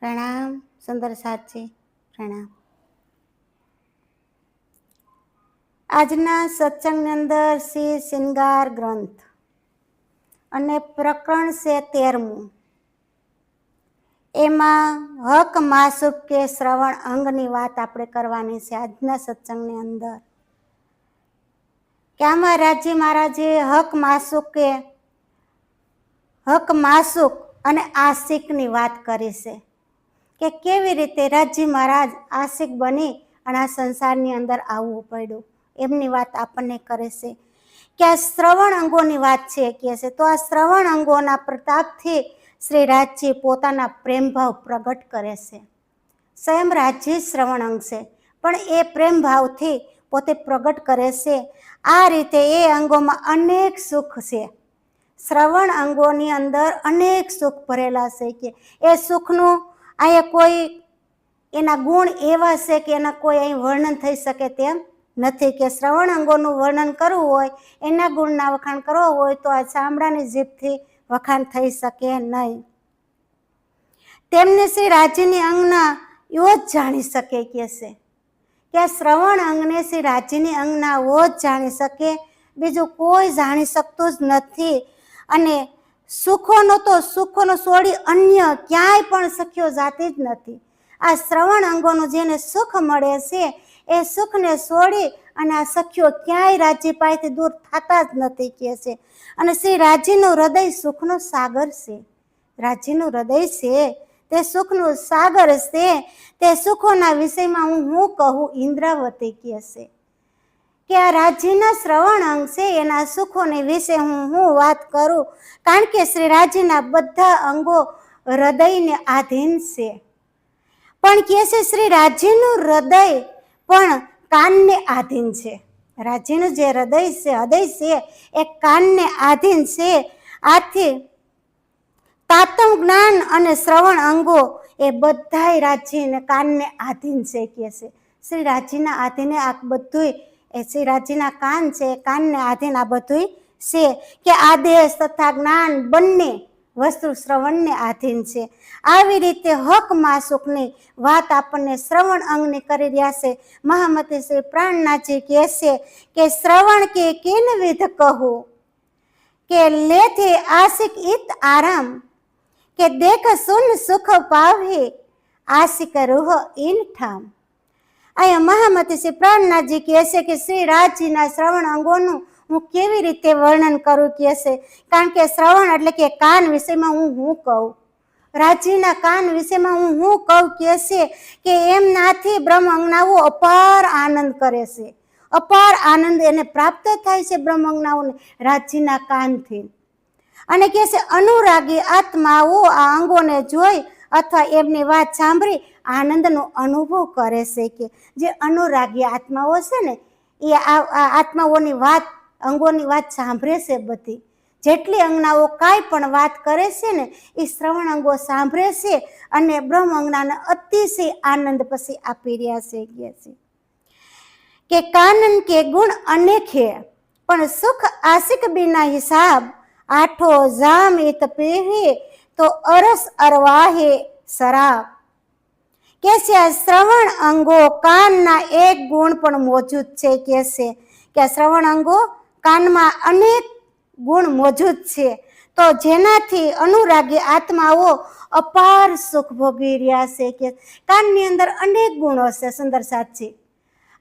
પ્રણામ સુંદર સાચી પ્રણામ। આજના સત્સંગની અંદર શ્રી શૃંગાર ગ્રંથ અને પ્રકરણ છે 13મું। એમાં હક માસુક કે શ્રવણ અંગની વાત આપણે કરવાની છે આજના સત્સંગની અંદર। કે આમાં રાજી મહારાજે હક માસુક અને આશિકની વાત કરી છે કે કેવી રીતે રાજી મહારાજ આશિક બની અને આ સંસારની અંદર આવવું પડ્યું એમની વાત આપણને કરે છે। કે આ શ્રવણ અંગોની વાત છે કે છે તો આ શ્રવણ અંગોના પ્રતાપથી શ્રી રાજજી પોતાના પ્રેમભાવ પ્રગટ કરે છે। સ્વયં રાજજી શ્રવણ અંગ છે પણ એ પ્રેમ ભાવથી પોતે પ્રગટ કરે છે। આ રીતે એ અંગોમાં અનેક સુખ છે। શ્રવણ અંગોની અંદર અનેક સુખ ભરેલા છે કે એ સુખનું અહીંયા કોઈ એના ગુણ એવા છે કે એના કોઈ અહીં વર્ણન થઈ શકે તેમ નથી। કે શ્રવણ અંગોનું વર્ણન કરવું હોય એના ગુણના વખાણ કરવો હોય તો આ ચામડાની જીભથી વખાણ થઈ શકે નહીં। તેમને શ્રી રાજ્યની અંગના એવો જ જાણી શકે કે છે કે આ શ્રવણ અંગને શ્રી રાજ્યની અંગના એવો જ જાણી શકે, બીજું કોઈ જાણી શકતું જ નથી। અને સુખોનો છોડી અન્ય ક્યાંય પણ સખ્યો જાતી જ નથી। આ શ્રવણ અંગોનું જેને સુખ મળે છે એ સુખને છોડી અને આ સખ્યો ક્યાંય રાજ્ય પાસેથી દૂર થતા જ નથી કે છે। અને શ્રી રાજ્યનું હૃદય સુખનો સાગર છે। રાજ્યનું હૃદય છે તે સુખનું સાગર છે। તે સુખોના વિષયમાં હું કહું ઇન્દ્રાવતી કહે છે કે આ રાજ્યના શ્રવણ અંગ છે એના સુખોને વિશે હું વાત કરું, કારણ કે શ્રી રાજ્યના બધા અંગો હૃદયને આધીન છે। પણ કહે છે શ્રી રાજ્યનું હૃદય પણ કાનને આધીન છે। રાજ્યનું જે હૃદય છે એ કાનને આધીન છે। આથી તાતમ જ્ઞાન અને શ્રવણ અંગો એ બધા રાજ્યને કાનને આધીન છે કે છે। શ્રી રાજ્યના આધીને આ બધું એ શ્રી રાજ્યના કાન છે, કાનને આધીન આ બધું છે કે આદેશ તથા જ્ઞાન બંને વસ્તુ શ્રવણને આધીન છે। આવી રીતે હક માસુકની વાત આપણને શ્રવણ અંગની કરી રહ્યા છે। મહામતી શ્રી પ્રાણનાથજી કહે છે કે શ્રવણ કે કિન વિધ કહું કે લેથે આશિક ઈત આરામ કે દેખ સુન સુખ પાવે આશિક રૂહ ઇન ઠામ। અહીંયા મહામતી શ્રી પ્રાણનાથજી કહે છે કે શ્રી રાજજીના શ્રવણ અંગોનું હું કેવી રીતે વર્ણન કરું કે છે, કારણ કે શ્રવણ એટલે કે કાન વિષયમાં હું કહું, રાજ્યના કાન વિષયમાં હું કહું કે છે કે એમનાથી બ્રહ્મ અંગનાઓ અપાર આનંદ કરે છે। અપાર આનંદ એને પ્રાપ્ત થાય છે બ્રહ્મ અંગનાઓને રાજ્યના કાનથી। અને કહે છે અનુરાગી આત્માઓ આ અંગોને જોઈ અથવા એમની વાત સાંભળી આનંદનો અનુભવ કરે છે। કે જે અનુરાગી આત્માઓ છે ને એ આ આત્માઓની વાત અંગોની વાત સાંભળે છે। બધી જેટલી અંગનાઓ કાંઈ પણ વાત કરે છે ને એ શ્રવણ અંગો સાંભળે છે અને બ્રહ્મ અંગનાને અતિશય આનંદ પછી આપી રહ્યા છે। કે કાનન કે ગુણ અનેક હે પણ સુખ આશિક બિના હિસાબ આઠો જામ ઈત પીવે તો અરસ અરવાહે શરાબ। કે છે આ શ્રવણ અંગો કાનના એક ગુણ પણ મોજૂદ છે કે છે કે શ્રવણ અંગો કાનમાં અનેક ગુણ મોજૂદ છે તો જેનાથી અનુરાગી આત્માઓ અપાર સુખ ભોગવી રહ્યા છે। કે કાનની અંદર અનેક ગુણો છે સુંદર સાચી।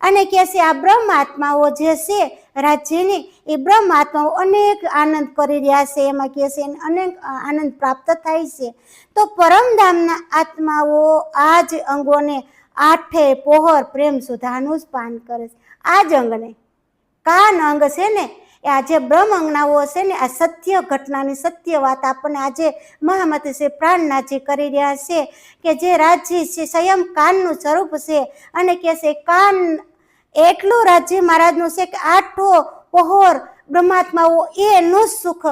અને કહે છે આ બ્રહ્મ આત્માઓ જે છે રાજ્યની એ બ્રહ્મ આત્માઓ અનેક આનંદ કરી રહ્યા છે, એમાં કહે છે અનેક આનંદ પ્રાપ્ત થાય છે। તો પરમધામના આત્માઓ આ જ અંગોને આઠે પહોર પ્રેમ સુધાનું જ પાન કરે છે। આ જ અંગને કાન અંગ છે ને એ આજે બ્રહ્મ અંગનાઓ છે ને આ સત્ય ઘટનાની સત્ય વાત આપણને આજે મહામતી શ્રી પ્રાણનાથજી કરી રહ્યા છે કે જે રાજ્ય છે સ્વયં કાનનું સ્વરૂપ છે। અને કહે છે કાન એટલું રાજ્ય મહારાજનું છે કે આઠો પહોર બ્રહ્માત્માઓ એનું જ સુખ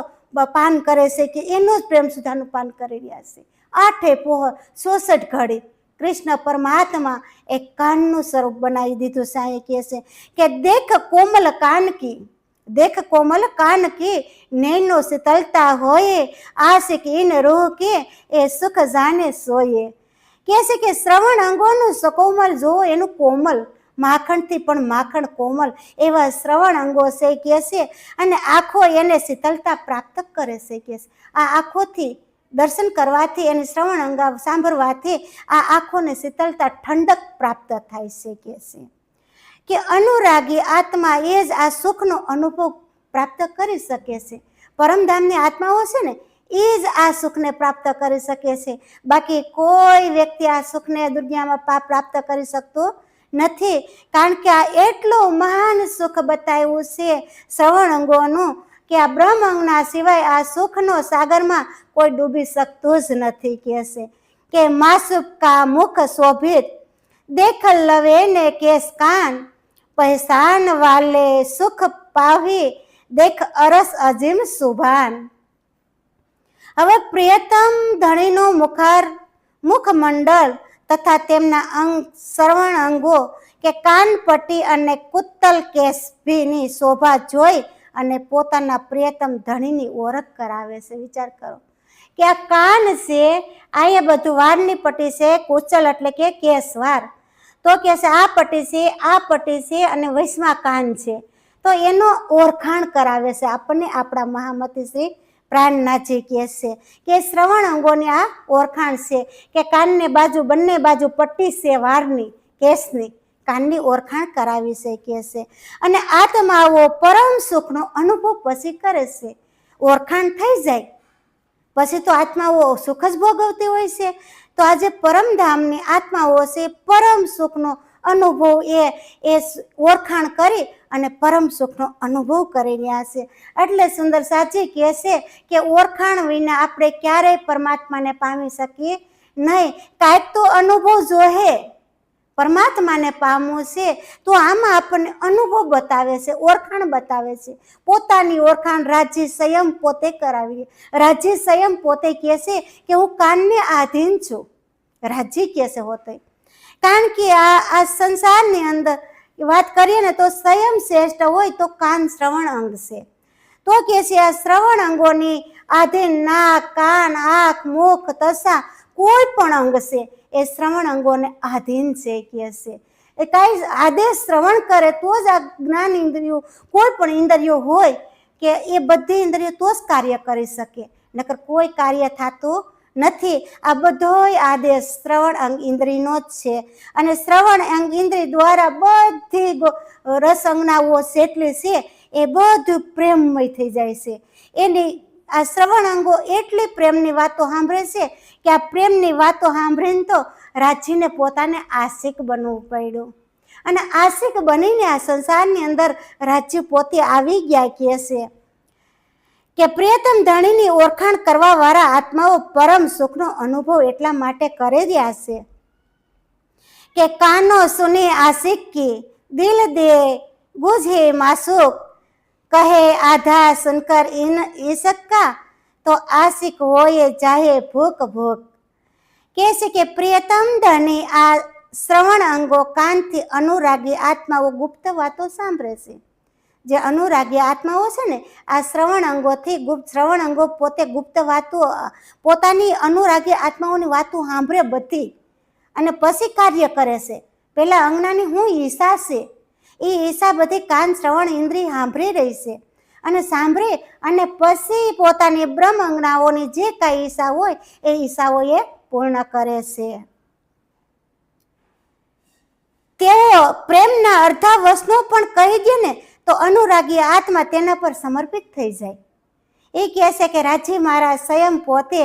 પાન કરે છે કે એનું જ પ્રેમ સુધાનું પાન કરી રહ્યા છે। આઠે પહોર 66 ઘડી કૃષ્ણ પરમાત્મા એક કાનનું સ્વરૂપ બનાવી દીધું છે। અહીં કહે છે કે દેખ કોમલ કાન કી નૈનો શીતલતા હોયે આશિક ઇન રૂહ કે એ સુખ જાને સોયે। કહે છે કે શ્રવણ અંગોનું સકોમલ જોવો એનું કોમલ, માખણથી પણ માખણ કોમલ એવા શ્રવણ અંગો છે કે છે. અને આંખો એને શીતળતા પ્રાપ્ત કરે છે કે છે. આ આંખોથી દર્શન કરવાથી અને શ્રવણ અંગ સાંભળવાથી આ આંખોને શીતળતા ઠંડક પ્રાપ્ત થાય છે કે છે. કે અનુરાગી આત્મા એ જ આ સુખનો અનુભવ પ્રાપ્ત કરી શકે છે. પરમધામની આત્માઓ છે ને એ જ આ સુખને પ્રાપ્ત કરી શકે છે. બાકી કોઈ વ્યક્તિ આ સુખને દુનિયામાં પ્રાપ્ત કરી શકતો નથી. કારણ કે આ એટલું મહાન સુખ બતાવ્યું છે શ્રવણ અંગોનું કે આ બ્રહ્મ અંગના સિવાય આ સુખનો સાગરમાં કોઈ ડૂબી શકતું જ નથી કે છે. કે માસુક કા મુખ શોભિત દેખ લવે ને કેસ કાન પહેચાન વાલે સુખ પાવી દેખ અરસ અજીમ સુભાન. હવે પ્રિયતમ ધણીનું મુખમંડળ તથા તેમના અંગ શ્રવણ અંગો કે કાનપટ્ટી અને કુત્તલ કેસભીની શોભા જોઈ અને પોતાના પ્રિયતમ ધણીની ઓળખ કરાવે છે. વિચાર કરો કે આ કાન છે, આ બધું વારની પટ્ટી છે, કુચલ એટલે કે કેસવાર, તો કે છે આ પટ્ટી છે, આ પટ્ટી છે અને વૈષ્ણવ કાન છે. તો એનો ઓળખાણ કરાવે છે આપણને આપણા મહામતી શ્રી પ્રાણનાથજી કહે છે કે શ્રવણ અંગોની આ ઓળખાણ છે કે કાનને બાજુ બંને બાજુ પટ્ટી છે વારની કેસની, કાનની ઓળખાણ કરાવી છે કે છે. અને આત્માઓ પરમ સુખનો અનુભવ પછી કરે છે. ઓળખાણ થઈ જાય પછી તો આત્માઓ સુખ જ ભોગવતી હોય છે. તો આજે પરમધામની આત્માઓ છે પરમ સુખનો અનુભવ એ ઓળખાણ કરી અને પરમ સુખનો અનુભવ કરી રહ્યા છે. એટલે સુંદર સાચી કહે છે કે ઓળખાણ વિના આપણે ક્યારેય પરમાત્માને પામી શકીએ નહીં. કાંઈક તો અનુભવ જોઈએ. પરમાત્માને પામવું છે તો આમાં આપણને અનુભવ બતાવે છે, ઓળખાણ બતાવે છે. પોતાની ઓળખાણ રાજ્ય સંયમ પોતે કરાવીએ. રાજ્ય સંયમ પોતે કહે છે કે હું કાનને આધીન છું. રાજ્ય કહે છે હોતે, કારણ કે આ સંસારની અંદર વાત કરીએ ને તો સંયમ શ્રેષ્ઠ હોય તો કાન શ્રવણ અંગ છે. તો કે છે આ શ્રવણ અંગોની આધીન નાક, કાન, આંખ, મુખ, તસા કોઈ પણ અંગ છે એ શ્રવણ અંગોને આધીન છે કે છે. એ કાંઈ આદેશ શ્રવણ કરે તો જ આ જ્ઞાન ઇન્દ્રિયો, કોઈ પણ ઇન્દ્રિયો હોય કે એ બધી ઇન્દ્રિયો તો જ કાર્ય કરી શકે, નકર કોઈ કાર્ય થતું નથી. આ બધોય આદેશ શ્રવણ અંગ ઇન્દ્રિયનો જ છે. અને શ્રવણ અંગ ઇન્દ્રિય દ્વારા બધી રસ અંગનાઓ જેટલી છે એ બધું પ્રેમમય થઈ જાય છે. એની આ શ્રવણ અંગો એટલી પ્રેમની વાતો સાંભળે છે કે આ પ્રેમની વાતો સાંભળીને તો રાજ્યને પોતાને આશિક બનવું પડ્યું. અને આશિક બનીને આ સંસારની અંદર રાજ્ય પોતે આવી ગયા કહે છે કે પ્રિયતમ ધણીની ઓળખાણ કરવા વાળા આત્માઓ પરમ સુખનો અનુભવ એટલા માટે કરી રહ્યા છે કે કાનો સુની આશિક કી દિલ દે ગુજે માસુક કહે આધા સુનકર ઈસક્કા તો આશિક હોય ચાહે ભૂખ ભૂખ. કહે છે કે પ્રિયતમ ધણી આ શ્રવણ અંગો કાનથી અનુરાગી આત્માઓ ગુપ્ત વાતો સાંભળે છે. જે અનુરાગી આત્માઓ છે ને આ શ્રવણ અંગોથી શ્રવણ અંગો પોતે ગુપ્ત વાતો, પોતાની અનુરાગી આત્માઓની વાતો સાંભળે બધી અને પછી કાર્ય કરે છે. પેલા અંગનાની હું ઈચ્છા છે એ ઈચ્છા બધી કાન શ્રવણ ઇન્દ્રિય સાંભળી રહી છે અને સાંભળી અને પછી પોતાની બ્રહ્મ અંગનાઓની જે કાંઈ ઈચ્છા હોય એ ઈચ્છાઓ એ પૂર્ણ કરે છે. તેઓ પ્રેમના અર્ધા વસનો પણ કહી દે ને તો અનુરાગી આત્મા તેના પર સમર્પિત થઈ જાય. એ કહે છે કે રાજી મારા સ્વયં પોતે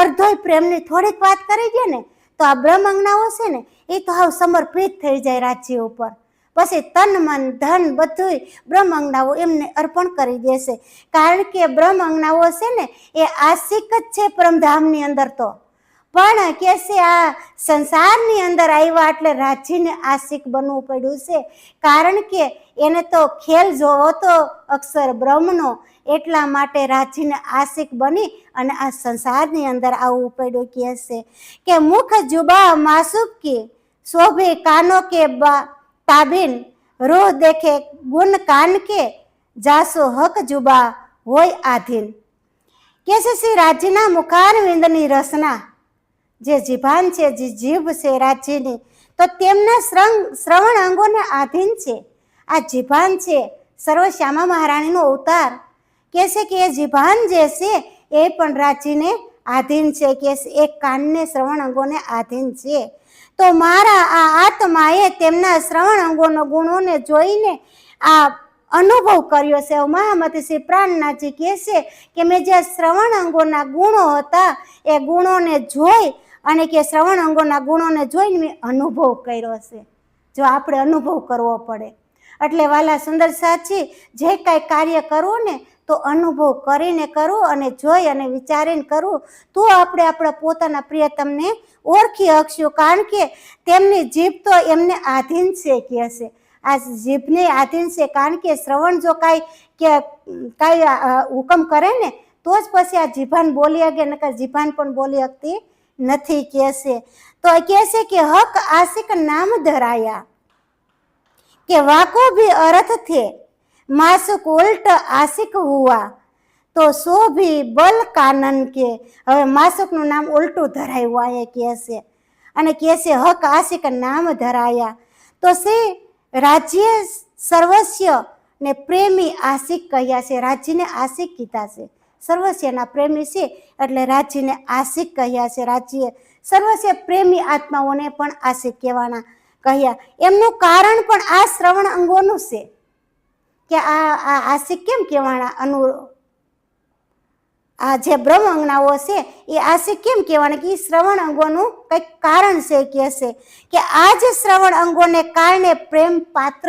અર્ધોય પ્રેમની થોડીક વાત કરી દે ને તો આ બ્રહ્મ અંગનાઓ છે ને એ તો હાવ સમર્પિત થઈ જાય રાજ્ય ઉપર. પછી તન મન ધન બધું બ્રહ્મ અંગનાઓ એમને અર્પણ કરી દેશે. કારણ કે બ્રહ્મ અંગનાઓ છે ને એ આશિક જ છે પરમધામની અંદર. તો પણ કે છે આ સંસારની અંદર આવ્યા એટલે રાજ્યને આશિક બનવું પડ્યું છે. કારણ કે એને તો ખેલ જોવો તો અક્ષર બ્રહ્મનો, એટલા માટે રાજ્યને આશિક બની અને આ સંસારની અંદર આવવું પડ્યું. કહે છે કે મુખ જુબા માસુક કી શોભે કાનો કે તાબીન રોહ દેખે ગુણ કાન કે જાસો હક જુબા હોય આધીન. કે છે શ્રી રાજ્યના મુખારવિંદની રસના જે જીભાન છે, જે જીભ છે રાજ્યની, તો તેમના શ્રવણ અંગોને આધીન છે. આ જીભાન છે સર્વ શ્યામા મહારાણીનો અવતાર કે છે કે એ જીભાન જે છે એ પણ રાજ્યને આધીન છે, કે એક કાનને શ્રવણ અંગોને આધીન છે. તો મારા આ આત્માએ તેમના શ્રવણ અંગોનો ગુણોને જોઈને આ અનુભવ કર્યો છે. મહામતી શ્રી પ્રાણનાથજી કહે છે કે મેં જે શ્રવણ અંગોના ગુણો હતા એ ગુણોને જોઈ અને કે શ્રવણ અંગોના ગુણોને જોઈને મેં અનુભવ કર્યો છે. જો આપણે અનુભવ કરવો પડે એટલે વાલા સુંદર સાચી, જે કાંઈ કાર્ય કરવું ને તો અનુભવ કરીને કરવું અને જોઈ અને વિચારીને કરવું, તો આપણે આપણા પોતાના પ્રિયતમને ઓળખી શકશું. કારણ કે તેમની જીભ તો એમને આધીન છે કે હશે, આ જીભને આધીન છે. કારણ કે શ્રવણ જો કાંઈ હુકમ કરે ને તો જ પછી આ જીભાન બોલી શકે, નકર જીભાન પણ બોલી શકતી નથી કે છે. તો કહે છે કે હક આશિક નામ ધરાયા કે વાકો ભી અર્થ થે, માસુક ઉલ્ટ આશિક હુआ તો સો ભી બલ કાનન કે. હવે માસુકનું નામ ઉલટું ધરાયું અહીંયા કહે છે અને કહે છે હક આશિક નામ ધરાયા. તો સે રાજ્ય સર્વસ્ય ને પ્રેમી આશિક કહ્યા છે. રાજ્યને આશિક કીધા છે, સર્વસ્યના પ્રેમી છે એટલે રાજ્યને આશિક કહ્યા છે. રાજ્ય સર્વસ્ય પ્રેમી આત્માઓને પણ આશિક કહેવાના કહ્યા. એમનું કારણ પણ આ શ્રવણ અંગોનું છે કે આ આશિક કેમ કહેવાના. આ જે બ્રહ્મ અંગનાઓ છે એ આશિક કેમ કહેવાના કે એ શ્રવણ અંગોનું કંઈક કારણ છે. કહે છે કે આ જ શ્રવણ અંગોને કારણે પ્રેમ પાત્ર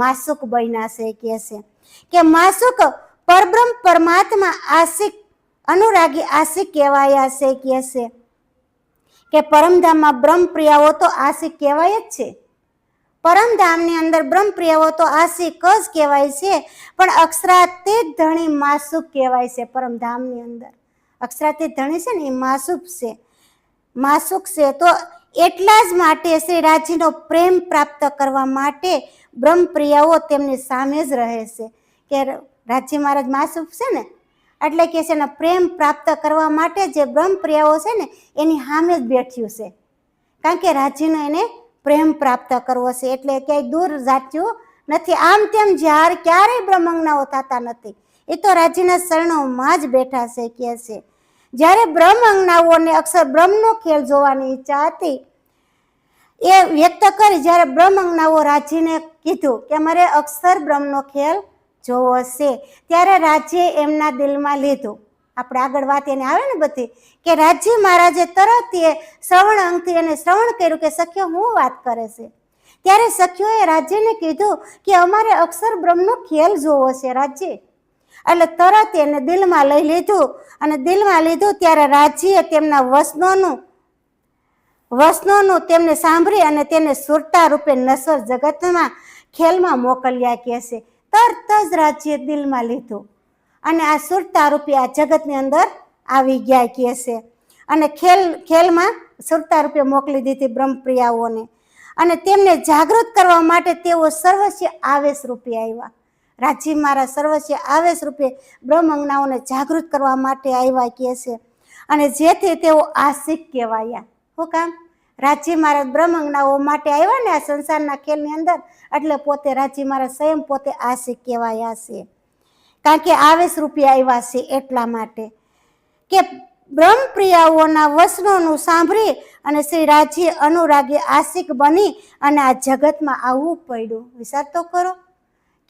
માસુક બન્યા છે. કહે છે કે માસુક પરબ્રહ્મ પરમાત્મા આશિક અનુરાગી આશિક કહેવાયા છે. કહે છે કે પરમધામમાં બ્રહ્મપ્રિયાઓ તો આશિક કહેવાય જ છે. પરમધામની અંદર બ્રહ્મપ્રિયાઓ તો આશિક જ કહેવાય છે, પણ અક્ષરાતીત ધણી માસુક કહેવાય છે. પરમધામની અંદર અક્ષરાતીત ધણી છે ને એ માસુક છે. તો એટલા જ માટે શ્રી રાજ્યનો પ્રેમ પ્રાપ્ત કરવા માટે બ્રહ્મપ્રિયાઓ તેમની સામે જ રહે છે. કે રાજ્ય મહારાજ માસુક છે ને એટલે કે છે ને પ્રેમ પ્રાપ્ત કરવા માટે જે બ્રહ્મપ્રિયાઓ છે ને એની સામે જ બેઠ્યું છે. કારણ કે રાજ્યનો એને પ્રેમ પ્રાપ્ત કરવો છે એટલે ક્યાંય દૂર જાચ્યું નથી. આમ તેમ ક્યારેય બ્રહ્મંગનાઓ થતા નથી, એ તો રાજ્યના શરણોમાં જ બેઠા છે. કે છે જ્યારે બ્રહ્મંગનાઓને અક્ષર બ્રહ્મનો ખેલ જોવાની ઈચ્છા હતી એ વ્યક્ત કરી. જ્યારે બ્રહ્મંગનાઓ રાજ્યને કીધું કે અમારે અક્ષર બ્રહ્મનો ખેલ જોવો છે, ત્યારે રાજ્યે એમના દિલમાં લીધું. આપણે આગળ વાત એને આવે ને બધી કે રાજ્ય મહારાજે તરત એ શ્રવણ અંગથી એને શ્રવણ કર્યું કે સખ્યો હું વાત કરે છે. ત્યારે સખ્યોએ રાજ્યને કીધું કે અમારે અક્ષર બ્રહ્મનો ખેલ જોવો છે રાજ્ય. એટલે તરત એને દિલમાં લઈ લીધું અને દિલમાં લીધું ત્યારે રાજ્યએ તેમના વસનોનું તેમને સાંભળી અને તેને સુરતા રૂપે નશ્વર જગતમાં ખેલમાં મોકલ્યા. કહે છે તરત જ રાજ્યએ દિલમાં લીધું અને આ સુરતા રૂપે આ જગતની અંદર આવી ગયા. કહે છે અને ખેલમાં સુરતા રૂપે મોકલી દીધી બ્રહ્મપ્રિયાઓને અને તેમને જાગૃત કરવા માટે તેઓ સર્વસ્ય આવેશ રૂપે આવ્યા. રાજ્ય મહારાજ સર્વસ્ય આવેશ રૂપે બ્રહ્મંગનાઓને જાગૃત કરવા માટે આવ્યા. કહે છે અને જેથી તેઓ આશિક કહેવાયા. શું કામ? રાજ્ય મહારાજ બ્રહ્મંગનાઓ માટે આવ્યા ને આ સંસારના ખેલની અંદર, એટલે પોતે રાજ્ય મહારાજ સ્વયં પોતે આશિક કહેવાયા છે. કારણ કે આવેશ રૂપે આવ્યા છે એટલા માટે કે બ્રહ્મપ્રિયાઓના વચનોનું સાંભળી અને શ્રી રાજ્ય અનુરાગી આશિક બની અને આ જગતમાં આવવું પડ્યું. વિચાર તો કરો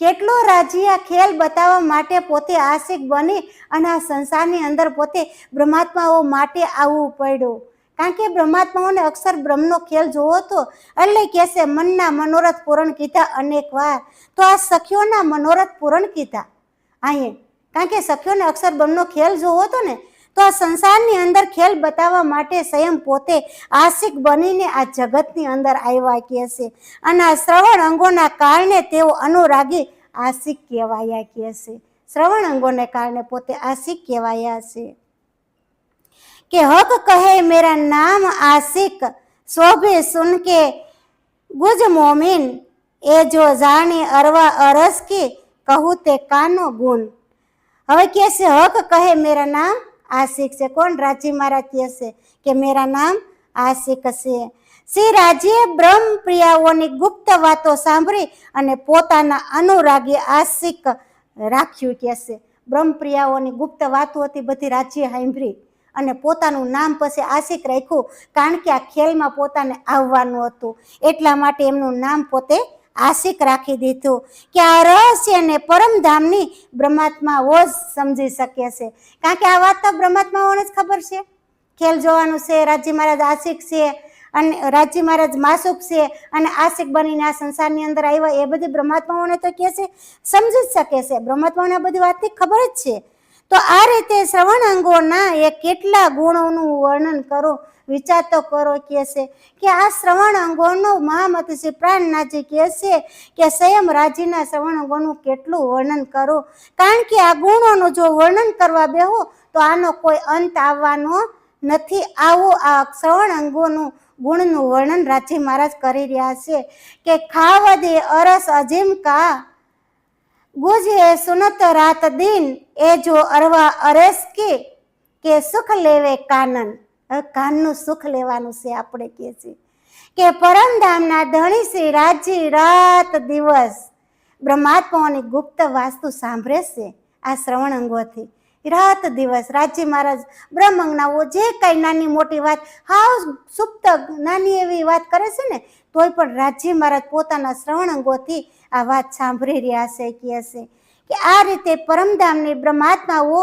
કેટલો રાજ્ય ખેલ બતાવવા માટે પોતે આશિક બની અને આ સંસારની અંદર પોતે બ્રહ્માત્માઓ માટે આવવું પડ્યું. કારણ કે બ્રહ્માત્માઓને અક્ષર બ્રહ્મનો ખેલ જોવો હતો એટલે કે છે મનના મનોરથ પૂરણ કીધા અનેક વાર. તો આ સખીઓના મનોરથ પૂરણ કીધા અહીં, કારણ કે સખીઓને અક્ષર બ્રહ્મનો ખેલ જોવો હતો ને તો આ સંસારની અંદર ખેલ બતાવવા માટે સ્વયં પોતે આશિક બનીને આ જગતની અંદર આવ્યા. કહે છે અને આ શ્રવણ અંગોના કારણે તેઓ અનુરાગી આશિક કહેવાયા. કહે છે શ્રવણ અંગોને કારણે પોતે આશિક કહેવાયા છે. કે હક કહે મેરા નામ આશિક શોભે સુન કે ગુજ મોમિન એ જો જાણી અરવા અરસ કે કહું તે કાનો ગુણ. હવે કહે છે હક કહે મેરા નામ આશિક છે. કોણ? રાજ્ય મહારાજ કહે છે કે મેરા નામ આશિક છે. શ્રી રાજ્યે બ્રહ્મ પ્રિયાઓની ગુપ્ત વાતો સાંભળી અને પોતાના અનુરાગી આશિક રાખ્યું કે છે. બ્રહ્મ પ્રિયાઓની ગુપ્ત વાતો હતી બધી રાજ્ય સાંભળી અને પોતાનું નામ પછી આશિક રાખ્યું, કારણ કે આ ખેલમાં પોતાને આવવાનું હતું એટલા માટે એમનું નામ પોતે આશિક રાખી દીધું કે આ રહસ્યને પરમધામની બ્રહ્માત્માઓ જ સમજી શકે છે. કારણ કે આ વાત તો બ્રહ્માત્માઓને જ ખબર છે. ખેલ જોવાનું છે, રાજ્ય મહારાજ આશિક છે અને રાજ્ય મહારાજ માસુક છે અને આશિક બનીને આ સંસારની અંદર આવ્યા, એ બધી બ્રહ્માત્માઓને તો કે છે સમજી જ શકે છે. બ્રહ્માત્માઓને આ બધી વાતની ખબર જ છે. તો આ રીતે શ્રવણ અંગોના એ કેટલા ગુણોનું વર્ણન કરો, વિચાર તો કરો કે છે કે આ શ્રવણ અંગોનું મહામતી શ્રી પ્રાણનાથજી કહે છે કે સ્વયં રાજ્યના શ્રવણ અંગોનું કેટલું વર્ણન કરો, કારણ કે આ ગુણોનું જો વર્ણન કરવા બેહો તો આનો કોઈ અંત આવવાનો નથી. આવું આ શ્રવણ અંગોનું ગુણનું વર્ણન રાજ્ય મહારાજ કરી રહ્યા છે કે ખાવદે અરસ અજીમ કા ગુજે સુનત રાત દિન એ જો અરવા અરેસ કે સુખ લેવે કાનન. કાનનું સુખ લેવાનું છે આપણે કહે છે કે પરમધામના ધણી શ્રી રાજ્ય રાત દિવસ બ્રહ્માત્માઓની ગુપ્ત વાસ્તુ સાંભળે છે. આ શ્રવણ અંગોથી રાત દિવસ રાજ્ય મહારાજ બ્રહ્મ અંગનાઓ જે કઈ નાની મોટી વાત હાવ સુપ્ત નાની એવી વાત કરે છે ને, તોય પણ રાજ્ય મહારાજ પોતાના શ્રવણ અંગોથી આ વાત સાંભળી રહ્યા છે. કહે છે કે આ રીતે પરમધામની બ્રહ્માત્માઓ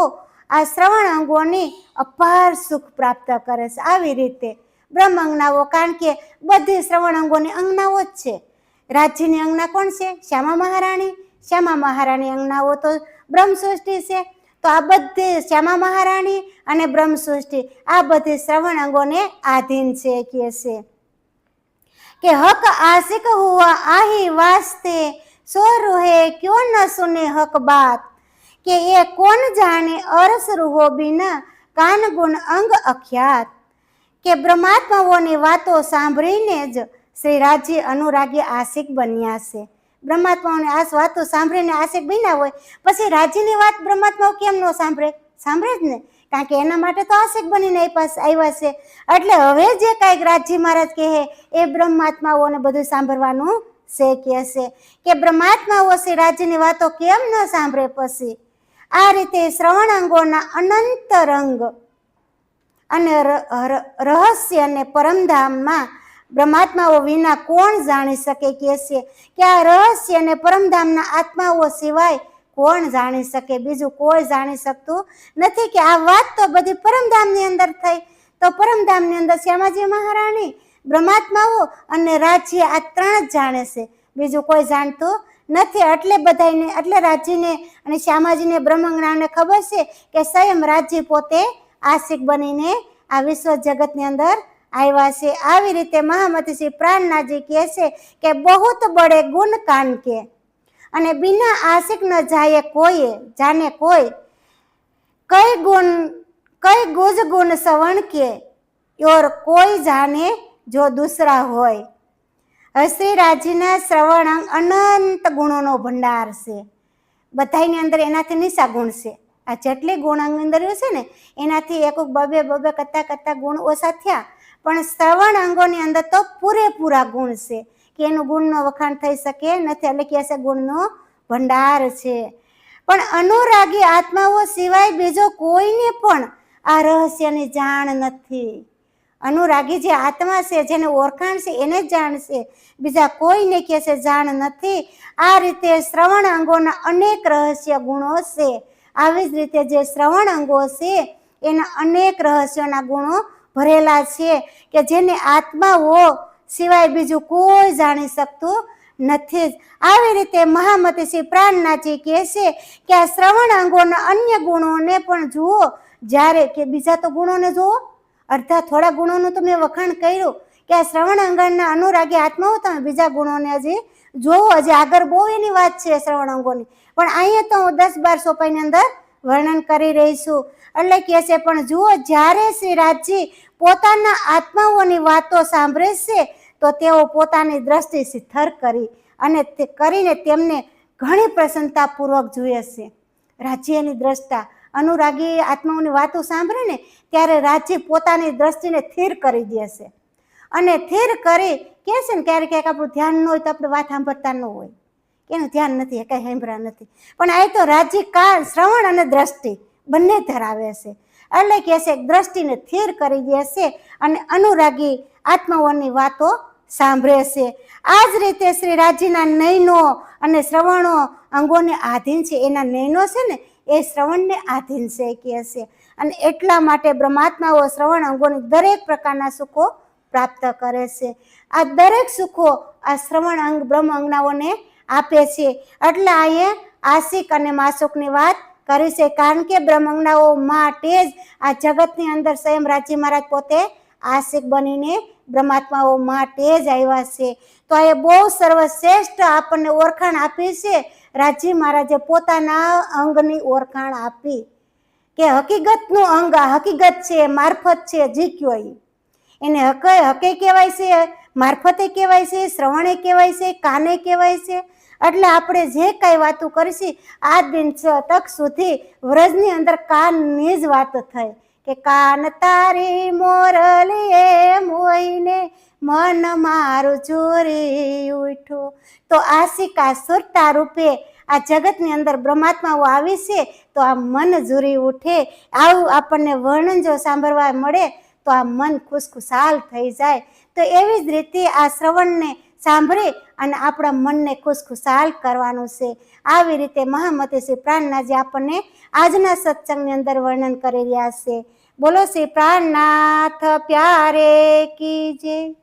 આ શ્રવણ અંગોની અપાર સુખ પ્રાપ્ત કરે છે. આવી રીતે બ્રહ્મ અંગનાઓ, કારણ કે બધી શ્રવણ અંગોની અંગનાઓ જ છે. રાજ્યની અંગના કોણ છે? શ્યામા મહારાણી. શ્યામા મહારાણી અંગનાઓ તો બ્રહ્મ સૃષ્ટિ છે. તો આ બધી શ્યામા મહારાણી અને બ્રહ્મ સૃષ્ટિ આ બધી શ્રવણ અંગોને આધીન છે. કહે છે કે હક આશિક હુઆ આહી વાસ્તે સો રૂહે ક્યો ન સુને હક બાત કે એ કોણ જાણે અરસ રૂહો બિના કાન ગુણ અંગ અખ્યાત. કે બ્રહ્માત્માઓની વાતો સાંભળીને જ શ્રી રાજ્ય અનુરાગી આશિક બન્યા છે. બ્રહ્માત્માઓની આ વાતો સાંભળીને આશિક બન્યા હોય, પછી રાજ્યની વાત બ્રહ્માત્માઓ કેમ ન સાંભળે? સાંભળે જ ને, કારણ કે એના માટે તો આશિક બનીને આવ્યા છે. એટલે હવે જે કાંઈક રાજ્ય મહારાજ કહે એ બ્રહ્માત્માઓને બધું સાંભળવાનું છે. કહે છે કે બ્રહ્માત્માઓ શ્રી રાજ્યની વાતો કેમ ન સાંભળે? પછી આ રીતે શ્રવણ અંગોના અનંત રંગ અને રહસ્ય અને પરમધામમાં બ્રહ્માત્માઓ વિના કોણ જાણી શકે? કહે છે કે આ રહસ્ય અને પરમધામના આત્માઓ સિવાય કોણ જાણી શકે? બીજું કોઈ જાણી શકતું નથી. કે આ વાત તો બધી પરમધામની અંદર થઈ, તો પરમધામની અંદર શ્યામાજી મહારાણી, બ્રહ્માત્માઓ અને રાજ્ય આ ત્રણ જ જાણે છે, બીજું કોઈ જાણતું નથી. એટલે બધાને, એટલે રાજ્યને અને શ્યામાજીને બ્રહ્માંગનાને ખબર છે કે સ્વયં રાજ્ય પોતે આશિક બનીને આ વિશ્વ જગતની અંદર આવ્યા છે. આવી રીતે મહામતી શ્રી પ્રાણનાથજી કહે છે કે બહુત બડે ગુણ કાન કે અને બિના આશિક ન જાય કોઈએ જાને કોઈ કઈ ગુજ ગુણ સવણ કે ઓર કોઈ જાને જો દૂસરા હોય. શ્રી રાજ્યના શ્રવણ અનંત ગુણોનો ભંડાર છે. બધાની અંદર એનાથી નિશા ગુણ છે. આ જેટલી ગુણ અંદર છે ને એનાથી એક બબે કરતા ગુણ ઓછા થયા, પણ શ્રવણ અંગોની અંદર તો પૂરેપૂરા ગુણ છે કે એનું ગુણનો વખાણ થઈ શકે નથી. એટલે કે છે ગુણનો ભંડાર છે. પણ અનુરાગી આત્માઓ સિવાય બીજો કોઈને પણ આ રહસ્યની જાણ નથી. અનુરાગી જે આત્મા છે, જેને ઓળખાણ છે, એને જ જાણશે, બીજા કોઈને કે છે જાણ નથી. આ રીતે શ્રવણ અંગોના અનેક રહસ્ય ગુણો છે. આવી જ રીતે જે શ્રવણ અંગો છે એના અનેક રહસ્યોના ગુણો ભરેલા છે કે જેને આત્માઓ સિવાય બીજું કોઈ જાણી શકતું નથી. આવી રીતે મહામતી શ્રી પ્રાણનાથજી કહે છે કે આ શ્રવણ અંગોના અન્ય ગુણોને પણ જુઓ. જ્યારે કે બીજા તો ગુણોને જુઓ, અડધા થોડા ગુણોનું તો મેં વખાણ કર્યું કે આ શ્રવણ અંગના અનુરાગી આત્માઓ તમે બીજા ગુણોને હજી જોવો. હજી આગળ બહુ એની વાત છે શ્રવણ અંગોની, પણ અહીંયા તો હું 10-12 સોપાઈની અંદર વર્ણન કરી રહી છું. એટલે કહે છે પણ જુઓ, જ્યારે શ્રી રાજજી પોતાના આત્માઓની વાતો સાંભળે છે તો તેઓ પોતાની દ્રષ્ટિ સ્થિર કરી અને તે કરીને તેમને ઘણી પ્રસન્નતાપૂર્વક જુએ છે. રાજ્યની દ્રષ્ટા અનુરાગી આત્માઓની વાતો સાંભળે ને ત્યારે રાજ્ય પોતાની દ્રષ્ટિને સ્થિર કરી દે છે. અને સ્થિર કરી કે છે ને ક્યારેક ક્યારેક આપણું ધ્યાન ન હોય તો આપણે વાત સાંભળતા ન હોય, એનું ધ્યાન નથી, કઈ સાંભળ્યા નથી, પણ આ તો રાજી કાન શ્રવણ અને દ્રષ્ટિ બંને ધરાવે છે. એટલે કે છે દ્રષ્ટિને સ્થિર કરી દે છે અને અનુરાગી આત્માઓની વાતો સાંભળે છે. આ જ રીતે શ્રી રાજીના નયનો અને શ્રવણો અંગોને આધીન છે. એના નયનો છે ને એ શ્રવણને આધીન છે કે છે, અને એટલા માટે બ્રહ્માત્માઓ શ્રવણ અંગોની દરેક પ્રકારના સુખો પ્રાપ્ત કરે છે. આ દરેક સુખો આ શ્રવણ અંગ બ્રહ્મ અંગનાઓને આપે છે. એટલે અહીંયા આશિક અને માસુકની વાત કરી છે, કારણ કે બ્રહ્મ અંગનાઓ માટે જ આ જગતની અંદર સ્વયં રાજી મહારાજ પોતે આશિક બનીને બ્રહ્માત્માઓ માટે જ આવ્યા છે. તો એ બહુ સર્વશ્રેષ્ઠ આપણને ઓળખાણ આપી છે. રાજી મહારાજે પોતાના અંગની ઓળખાણ આપી કે હકીકતનું અંગ આ હકીકત છે, મારફત છે, જીક્યો એને હકે કહેવાય છે, મારફતે કહેવાય છે, શ્રવણે કહેવાય છે, કાને કહેવાય છે. એટલે આપણે જે કઈ વાતો કરીશી આ દિન તક સુધી વ્રજની અંદર કાનની જ વાત થઈ કે કાન તારી મોરલીએ મોઈને મન મારું ચોરી ઉઠ્યું. તો આશિકા સુરતા રૂપે આ જગતની અંદર બ્રહ્માત્માઓ આવી છે, તો આ મન ઝૂરી ઉઠે. આવું આપણને વર્ણન જો સાંભળવા મળે તો આ મન ખુશખુશાલ થઈ જાય. તો એવી જ રીતે આ શ્રવણને સાંભળી અને આપણા મનને ખુશખુશાલ કરવાનું છે. આવી રીતે મહામતી શ્રી પ્રાણનાથજી આપણને આજના સત્સંગની અંદર વર્ણન કરી રહ્યા છે. બોલો શ્રી પ્રાણનાથ પ્યારે કી જય.